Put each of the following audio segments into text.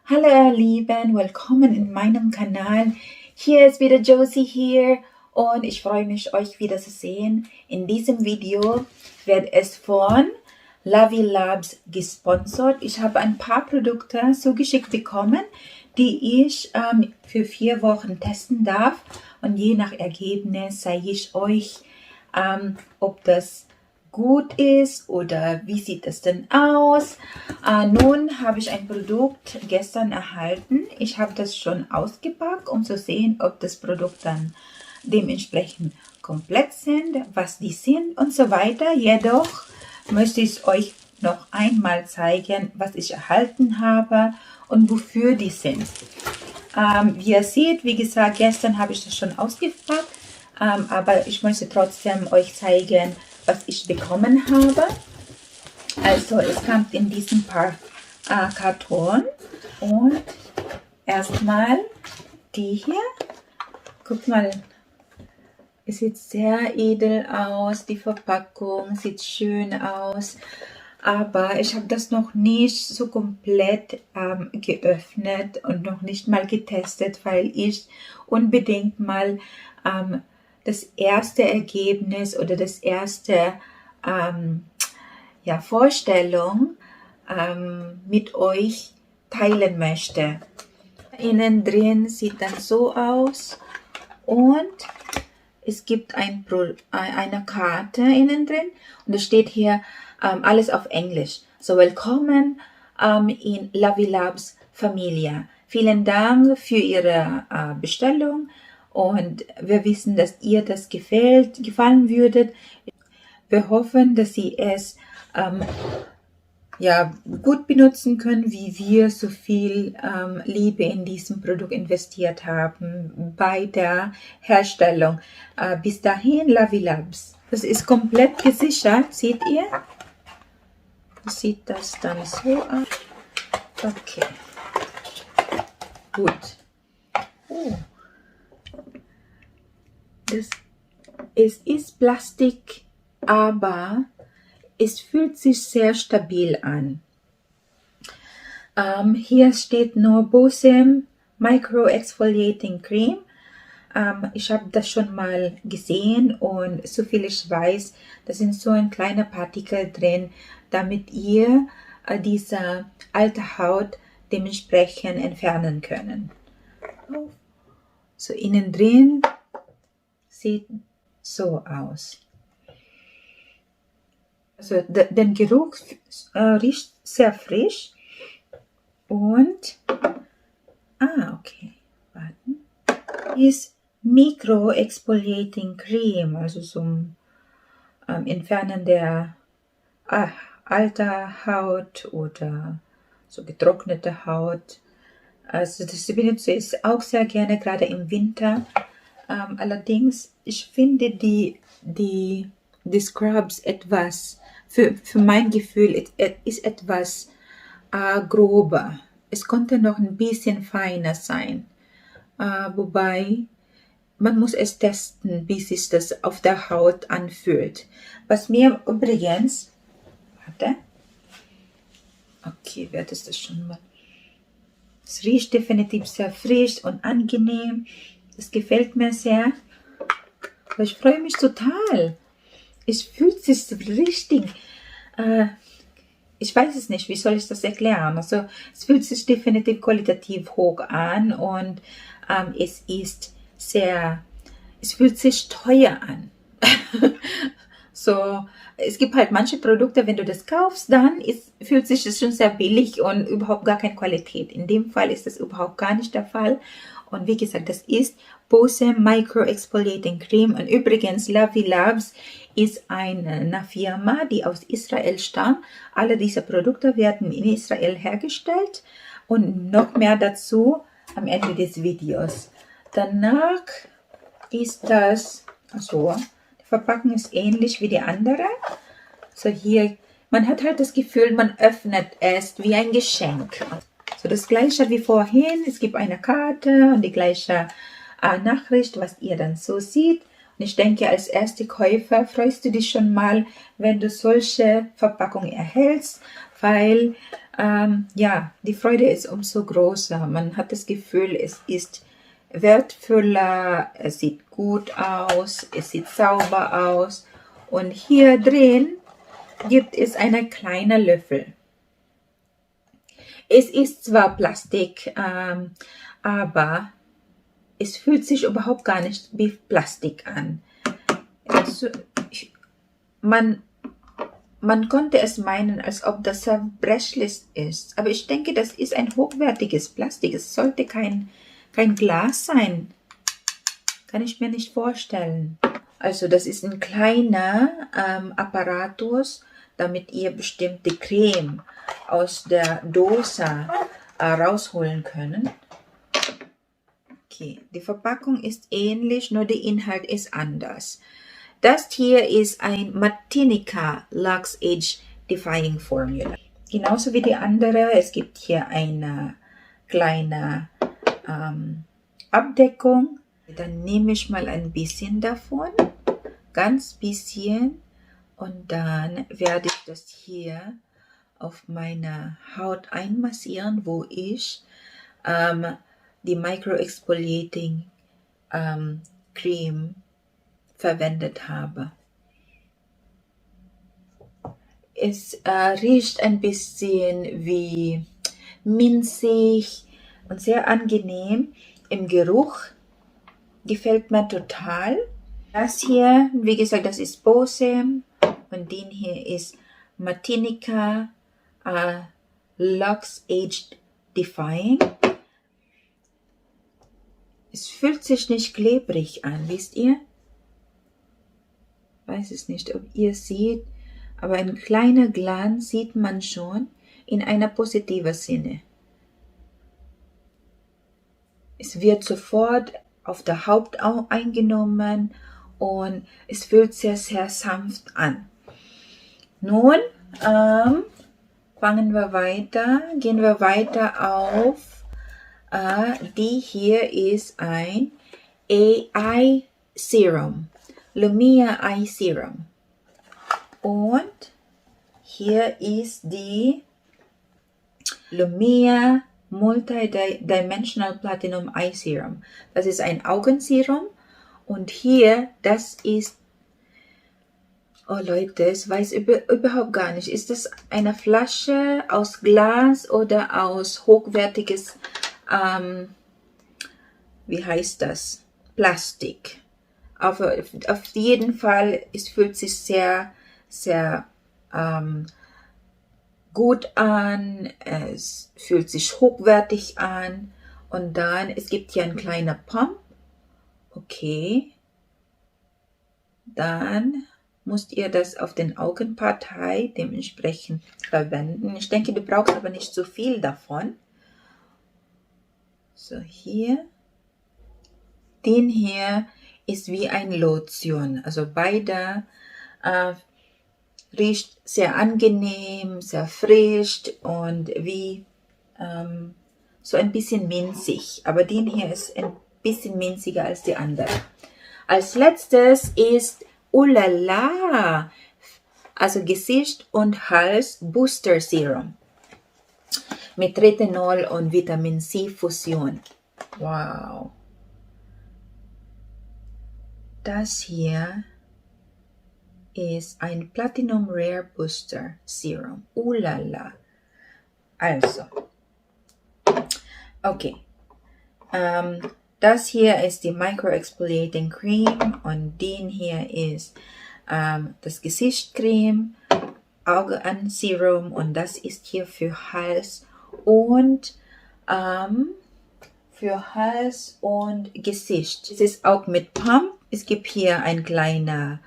Hallo ihr Lieben, willkommen in meinem Kanal. Hier ist wieder Josie hier und ich freue mich, euch wieder zu sehen. In diesem Video wird es von Lovey Labs gesponsert. Ich habe ein paar Produkte zugeschickt bekommen, die ich für 4 Wochen testen darf und je nach Ergebnis zeige ich euch, ob das gut ist oder wie sieht es denn aus. Nun habe ich ein Produkt gestern erhalten. Ich habe das schon ausgepackt, um zu sehen, ob das Produkt dann dementsprechend komplett sind, was die sind und so weiter. Jedoch möchte ich euch noch einmal zeigen, was ich erhalten habe und wofür die sind. Wie ihr seht, wie gesagt, gestern habe ich das schon ausgepackt, aber ich möchte trotzdem euch zeigen, was ich bekommen habe. Also es kommt in diesem paar Karton und erstmal die hier. Guck mal, es sieht sehr edel aus, die Verpackung sieht schön aus, aber ich habe das noch nicht so komplett geöffnet und noch nicht mal getestet, weil ich unbedingt mal das erste Ergebnis oder das erste Vorstellung mit euch teilen möchte. Innen drin sieht dann so aus und es gibt eine Karte innen drin und es steht hier alles auf Englisch. So, willkommen in Lovey Labs Familie. Vielen Dank für Ihre Bestellung und wir wissen, dass ihr das gefallen würdet. Wir hoffen, dass Sie es gut benutzen können, wie wir so viel Liebe in diesem Produkt investiert haben bei der Herstellung. Bis dahin, Lovey Labs. Das ist komplett gesichert, seht ihr? Sieht das dann so aus? Okay. Gut. Oh. Es ist Plastik, aber es fühlt sich sehr stabil an. Hier steht nur Bosem Micro Exfoliating Cream. Ich habe das schon mal gesehen und so viel ich weiß, da sind so ein kleiner Partikel drin, damit ihr diese alte Haut dementsprechend entfernen können. So innen drin sieht so aus. Also der Geruch riecht sehr frisch und okay, warten. Ist Micro Exfoliating Cream, also zum Entfernen der alter Haut oder so getrocknete Haut. Also das benutze ich auch sehr gerne, gerade im Winter. Allerdings, ich finde die Scrubs etwas, für mein Gefühl, ist etwas grober. Es konnte noch ein bisschen feiner sein. Wobei, man muss es testen, wie sich das auf der Haut anfühlt. Was mir übrigens, warte, okay, werde das schon mal. Es riecht definitiv sehr frisch und angenehm. Das gefällt mir sehr. Ich freue mich total. Es fühlt sich richtig, ich weiß es nicht, wie soll ich das erklären? Also es fühlt sich definitiv qualitativ hoch an und es fühlt sich teuer an. So, es gibt halt manche Produkte, wenn du das kaufst, dann fühlt sich das schon sehr billig und überhaupt gar keine Qualität. In dem Fall ist das überhaupt gar nicht der Fall. Und wie gesagt, das ist Bosem Micro Exfoliating Cream. Und übrigens, Lovey Labs ist eine Firma, die aus Israel stammt. Alle diese Produkte werden in Israel hergestellt. Und noch mehr dazu am Ende des Videos. Danach ist das, also die Verpackung ist ähnlich wie die andere. So hier, man hat halt das Gefühl, man öffnet es wie ein Geschenk. So das gleiche wie vorhin, es gibt eine Karte und die gleiche Nachricht, was ihr dann so seht. Und ich denke, als erste Käufer freust du dich schon mal, wenn du solche Verpackungen erhältst, weil ja, die Freude ist umso größer. Man hat das Gefühl, es ist wertvoller, es sieht gut aus, es sieht sauber aus. Und hier drin gibt es einen kleinen Löffel. Es ist zwar Plastik, aber es fühlt sich überhaupt gar nicht wie Plastik an. Also, man konnte es meinen, als ob das zerbrechlich ist. Aber ich denke, das ist ein hochwertiges Plastik. Es sollte kein Glas sein. Kann ich mir nicht vorstellen. Also das ist ein kleiner Apparatus, damit ihr bestimmte Creme aus der Dose rausholen könnt. Okay, die Verpackung ist ähnlich, nur der Inhalt ist anders. Das hier ist ein Martinica Lux Age Defying Formula. Genauso wie die andere, es gibt hier eine kleine Abdeckung. Dann nehme ich mal ein bisschen davon, ganz bisschen, und dann werde ich das hier auf meine Haut einmassieren, wo ich die Microexfoliating Cream verwendet habe. Es riecht ein bisschen wie minzig und sehr angenehm im Geruch. Gefällt mir total. Das hier, wie gesagt, das ist Bose und den hier ist Martinica Lux Aged Defying. Es fühlt sich nicht klebrig an, wisst ihr? Weiß es nicht, ob ihr seht, aber ein kleiner Glanz sieht man schon in einer positiven Sinne. Es wird sofort auf der Haut eingenommen und es fühlt sich sehr sanft an. Nun gehen wir weiter auf, die hier ist ein AI Serum, Lumia Eye Serum. Und hier ist die Lumia Multidimensional Platinum Eye Serum. Das ist ein Augenserum. Und hier, das ist, oh Leute, ich weiß überhaupt gar nicht, ist das eine Flasche aus Glas oder aus hochwertiges, wie heißt das, Plastik. Auf jeden Fall, es fühlt sich sehr, sehr gut an, es fühlt sich hochwertig an und dann, es gibt hier einen kleinen Pump, okay, dann müsst ihr das auf den Augenpartei dementsprechend verwenden. Ich denke, du brauchst aber nicht so viel davon. So, hier, den hier ist wie ein Lotion, also beide riecht sehr angenehm, sehr frisch und wie so ein bisschen minzig. Aber den hier ist ein bisschen minziger als die andere. Als letztes ist Ulala, also Gesicht und Hals Booster Serum mit Retinol und Vitamin C Fusion. Wow. Das hier ist ein Platinum Rare Booster Serum. Ulala. Also, okay. Das hier ist die Microexfoliating Cream und den hier ist das Gesichtscreme, Augen-Serum und das ist hier für Hals und Gesicht. Es ist auch mit Pump. Es gibt hier ein kleiner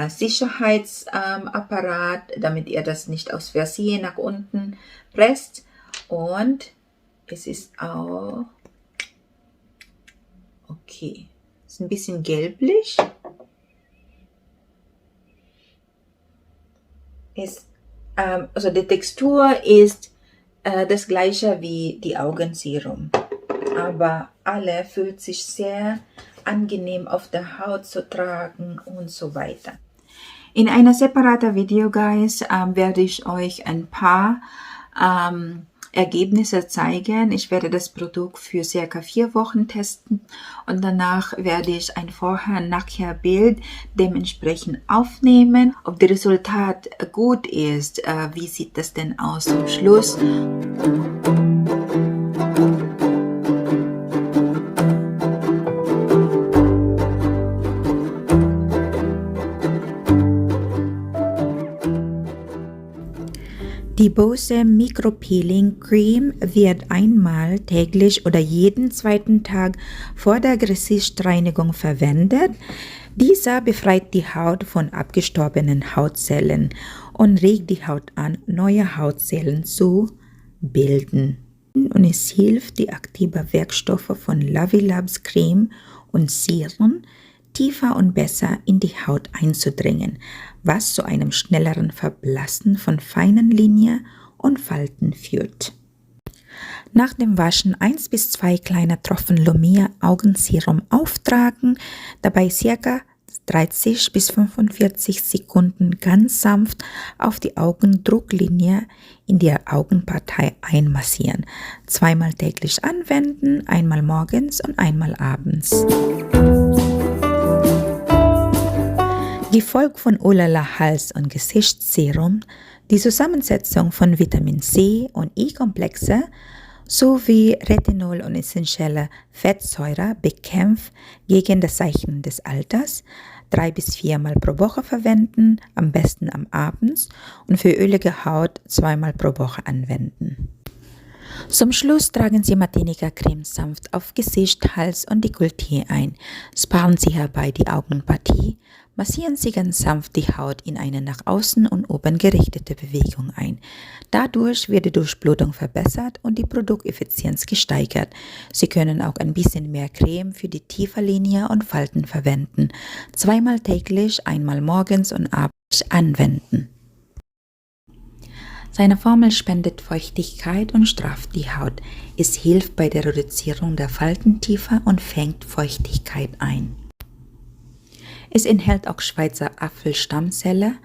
Sicherheitsapparat, damit ihr das nicht aus Versehen nach unten presst. Und es ist auch okay. Es ist ein bisschen gelblich. Also die Textur ist das gleiche wie die Augenserum. Aber alle fühlt sich sehr angenehm auf der Haut zu tragen und so weiter. In einer separaten Video, guys, werde ich euch ein paar Ergebnisse zeigen. Ich werde das Produkt für circa 4 Wochen testen und danach werde ich ein Vorher-Nachher-Bild dementsprechend aufnehmen. Ob das Resultat gut ist, wie sieht das denn aus zum Schluss? Die Bose Micro Peeling Cream wird einmal täglich oder jeden zweiten Tag vor der Gesichtsreinigung verwendet. Dieser befreit die Haut von abgestorbenen Hautzellen und regt die Haut an, neue Hautzellen zu bilden. Und es hilft, die aktiven Wirkstoffe von Lavilabs Creme und Serum tiefer und besser in die Haut einzudringen, was zu einem schnelleren Verblassen von feinen Linien und Falten führt. Nach dem Waschen 1 bis 2 kleine Tropfen Lumia Augenserum auftragen, dabei ca. 30 bis 45 Sekunden ganz sanft auf die Augendrucklinie in der Augenpartie einmassieren. 2-mal täglich anwenden, einmal morgens und einmal abends. Gefolgt von Olala Hals- und Gesichtsserum, die Zusammensetzung von Vitamin C und E-Komplexe sowie Retinol und essentielle Fettsäure bekämpft gegen das Zeichen des Alters, 3 bis 4 Mal pro Woche verwenden, am besten am Abend und für ölige Haut 2-mal pro Woche anwenden. Zum Schluss tragen Sie Martinica Creme sanft auf Gesicht, Hals und Dekolleté ein. Sparen Sie herbei die Augenpartie, massieren Sie ganz sanft die Haut in eine nach außen und oben gerichtete Bewegung ein. Dadurch wird die Durchblutung verbessert und die Produkteffizienz gesteigert. Sie können auch ein bisschen mehr Creme für die tiefe Linie und Falten verwenden. 2-mal täglich, einmal morgens und abends anwenden. Seine Formel spendet Feuchtigkeit und strafft die Haut. Es hilft bei der Reduzierung der Faltentiefe und fängt Feuchtigkeit ein. Es enthält auch Schweizer Apfelstammzellen,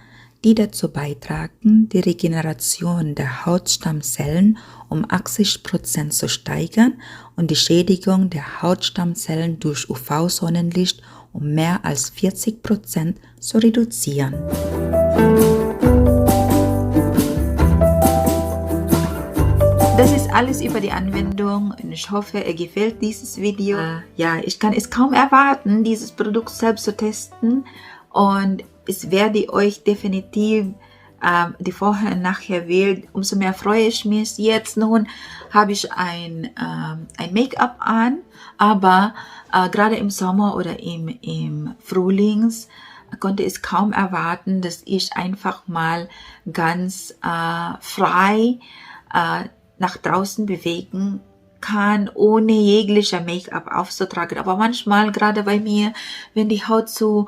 die dazu beitragen, die Regeneration der Hautstammzellen um 80% zu steigern und die Schädigung der Hautstammzellen durch UV-Sonnenlicht um mehr als 40% zu reduzieren. Das ist alles über die Anwendung und ich hoffe, ihr gefällt dieses Video. Ja, ich kann es kaum erwarten, dieses Produkt selbst zu testen und es werde euch definitiv die Vorher- und Nachher-Bild. Umso mehr freue ich mich. Jetzt nun habe ich ein Make-up an, aber gerade im Sommer oder im Frühlings konnte es kaum erwarten, dass ich einfach mal ganz frei nach draußen bewegen kann, ohne jeglicher Make-up aufzutragen. Aber manchmal, gerade bei mir, wenn die Haut so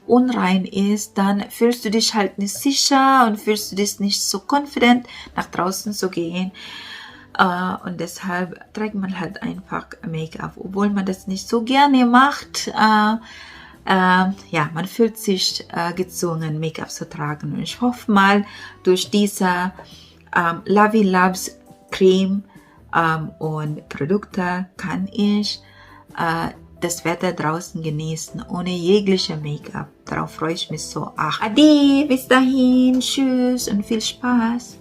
unrein ist, dann fühlst du dich halt nicht sicher und fühlst du dich nicht so confident, nach draußen zu gehen. Und deshalb trägt man halt einfach Make-up, obwohl man das nicht so gerne macht. Ja, man fühlt sich gezwungen, Make-up zu tragen. Und ich hoffe mal, durch diese Lavilabs Creme und Produkte kann ich das Wetter draußen genießen, ohne jegliche Make-up. Darauf freue ich mich so. Ade, bis dahin, tschüss und viel Spaß.